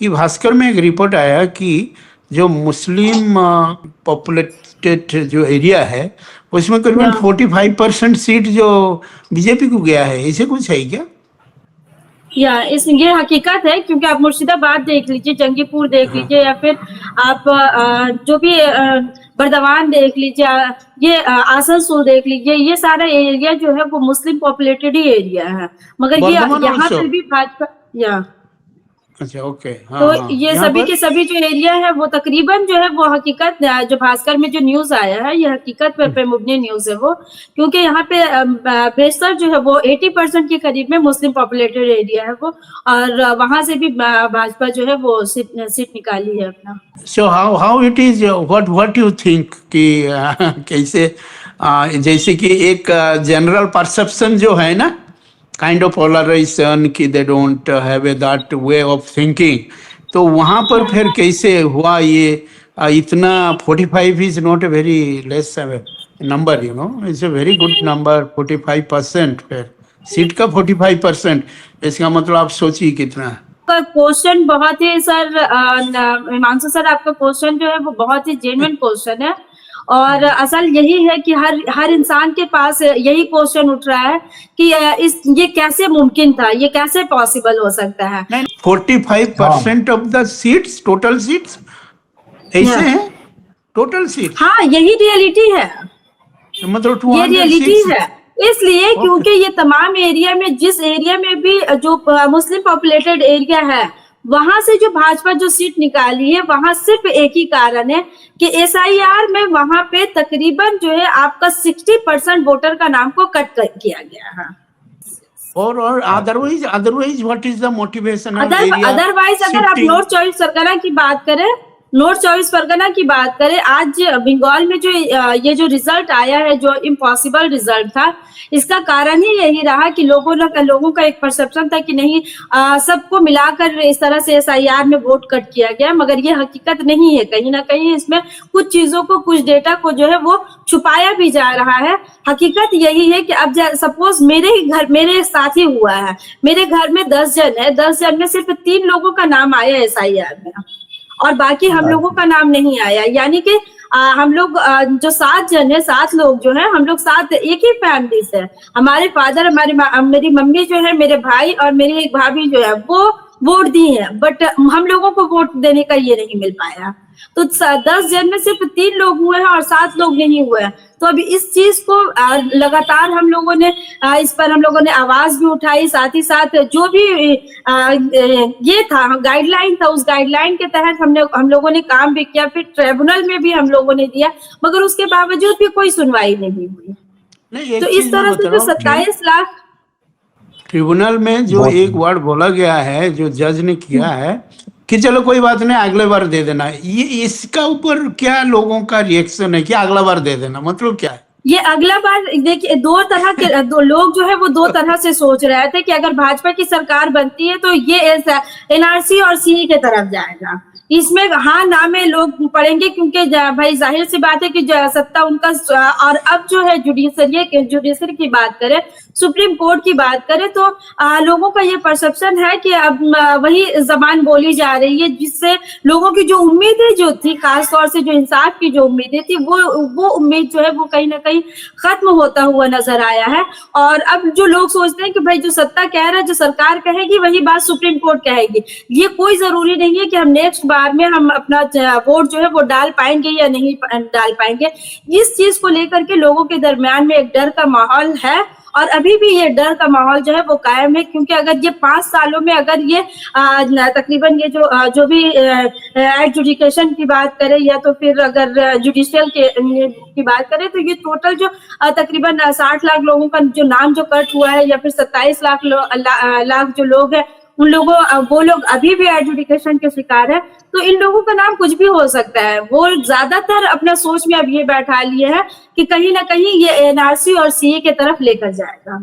कि भास्कर में एक रिपोर्ट आया कि जो मुस्लिम पॉपुलेटेड जो एरिया है उसमें करीबन या 45% सीट जो बीजेपी को गया है, ऐसे कुछ है क्या? ये हकीकत है, क्योंकि आप मुर्शिदाबाद देख लीजिए, जंगीपुर देख हाँ। लीजिए, या फिर आप जो भी बर्दवान देख लीजिए, ये आसनसोल देख लीजिए, ये सारा एरिया जो है वो मुस्लिम पॉपुलेटेड ही एरिया है, मगर ये बर्धमान यहाँ ऑल्सो। पर भी भाजपा या अच्छा, ओके, हाँ तो हाँ, ये यहाँ सभी पर के सभी जो एरिया है वो तकरीबन जो है वो हकीकत, जो भास्कर में जो न्यूज आया है ये हकीकत पे मुबनी न्यूज है वो, क्योंकि यहाँ पे बेशतर जो है वो 80% के करीब में मुस्लिम पॉपुलेटेड एरिया है वो, और वहां से भी भाजपा जो है वो सीट निकाली है अपना। So how it is, what you think कि कैसे, जैसे कि एक जनरल परसेप्शन जो है ना, काइंड ऑफ पोलराइजेशन कि they don't have a that way of thinking, तो वहाँ पर फिर कैसे हुआ ये इतना 45 is not a very less number, you know, it's a very good number 45%। फिर सीट का 45%, इसका मतलब आप सोचिए कितना। का क्वेश्चन बहुत ही सर, हिमांशु सर, आपका क्वेश्चन जो है वो बहुत ही जेन्युइन क्वेश्चन है, और असल यही है कि हर इंसान के पास यही क्वेश्चन उठ रहा है कि ये कैसे मुमकिन था, ये कैसे पॉसिबल हो सकता है। 45% of the seats, total seats ऐसे हैं, टोटल सीट्स, हाँ, यही रियलिटी है, मतलब ये 200 रियलिटी सीट्स। है, इसलिए क्योंकि ये तमाम एरिया में, जिस एरिया में भी जो मुस्लिम पॉपुलेटेड एरिया है, वहां से जो भाजपा जो सीट निकाली है, वहां सिर्फ एक ही कारण है कि SIR में वहां पे तकरीबन जो है आपका 60% वोटर का नाम को कट किया गया है। और otherwise what is the motivation of area otherwise अगर आप नॉर्थ 24 परगना की बात करें, नॉर्थ 24 परगना की बात करें, आज बंगाल में जो ये जो रिजल्ट आया है, जो इम्पॉसिबल रिजल्ट था, इसका कारण ही यही रहा कि लोगों का एक परसेप्शन था कि नहीं, सबको मिलाकर इस तरह से SIR में वोट कट किया गया, मगर ये हकीकत नहीं है, कहीं ना कहीं इसमें कुछ चीजों को, कुछ डेटा को जो है वो छुपाया भी जा रहा है। हकीकत यही है कि अब सपोज मेरे साथ ही हुआ है, मेरे घर में 10 जन है, 10 जन में सिर्फ 3 लोगों का नाम आया SIR में, और बाकी हम लोगों का नाम नहीं आया, यानी कि हम लोग जो 7 जन है, 7 लोग जो है, हम लोग 7 एक ही फैमिली से, हमारे फादर, मेरी मम्मी जो है, मेरे भाई और मेरी एक भाभी जो है वो वोट दी है, बट हम लोगों को वोट देने का ये नहीं मिल पाया। तो 10 जन में सिर्फ 3 लोग हुए हैं और 7 लोग नहीं हुए हैं। तो अभी इस चीज को लगातार हम लोगों ने इस पर हम लोगों ने आवाज भी उठाई, साथ ही साथ जो भी ये था गाइडलाइन था, उस गाइडलाइन के तहत हम लोगों ने काम भी किया, फिर ट्रिब्यूनल में भी हम लोगों ने दिया, मगर उसके बावजूद भी कोई सुनवाई नहीं हुई। तो इस तरह से जो 27 लाख ट्रिब्यूनल में जो एक वर्ड बोला गया है, जो जज ने किया है कि चलो कोई बात नहीं, अगले बार दे देना, ये इसका ऊपर क्या लोगों का रिएक्शन है कि अगला बार दे देना मतलब क्या है? ये अगला बार देखिए, दो लोग जो है वो 2 तरह से सोच रहे थे कि अगर भाजपा की सरकार बनती है तो ये NRC और CE के तरफ जाएगा, इसमें हाँ ना में लोग पढ़ेंगे, क्योंकि भाई जाहिर सी बात है कि सत्ता उनका, और अब जो है जुडिशरी की बात करें, सुप्रीम कोर्ट की बात करें, तो लोगों का ये परसेप्शन है कि अब वही जबान बोली जा रही है, जिससे लोगों की जो उम्मीदें जो थी, खासतौर से जो इंसाफ की जो उम्मीदें थी, वो उम्मीद जो है वो कहीं ना कहीं खत्म होता हुआ नजर आया है। और अब जो लोग सोचते हैं कि भाई जो सत्ता कह रहा है, जो सरकार कहेगी वही बात सुप्रीम कोर्ट कहेगी, ये कोई जरूरी नहीं है कि हम नेक्स्ट बार में हम अपना वोट जो है वो डाल पाएंगे या नहीं डाल पाएंगे। इस चीज को लेकर के लोगों के दरमियान में एक डर का माहौल है, और अभी भी ये डर का माहौल जो है वो कायम है, क्योंकि अगर ये 5 सालों में अगर ये तकरीबन ये जो भी एडजुडिकेशन की बात करें, या तो फिर अगर जुडिशियल की बात करें, तो ये टोटल जो तकरीबन 60 लाख लोगों का जो नाम जो कट हुआ है, या फिर 27 लाख जो लोग हैं, उन लोगों वो लोग अभी भी एडजुडिकेशन के शिकार है, तो इन लोगों का नाम कुछ भी हो सकता है। वो ज्यादातर अपना सोच में अब ये बैठा लिए है कि कहीं ना कहीं ये NRC और CA के तरफ लेकर जाएगा।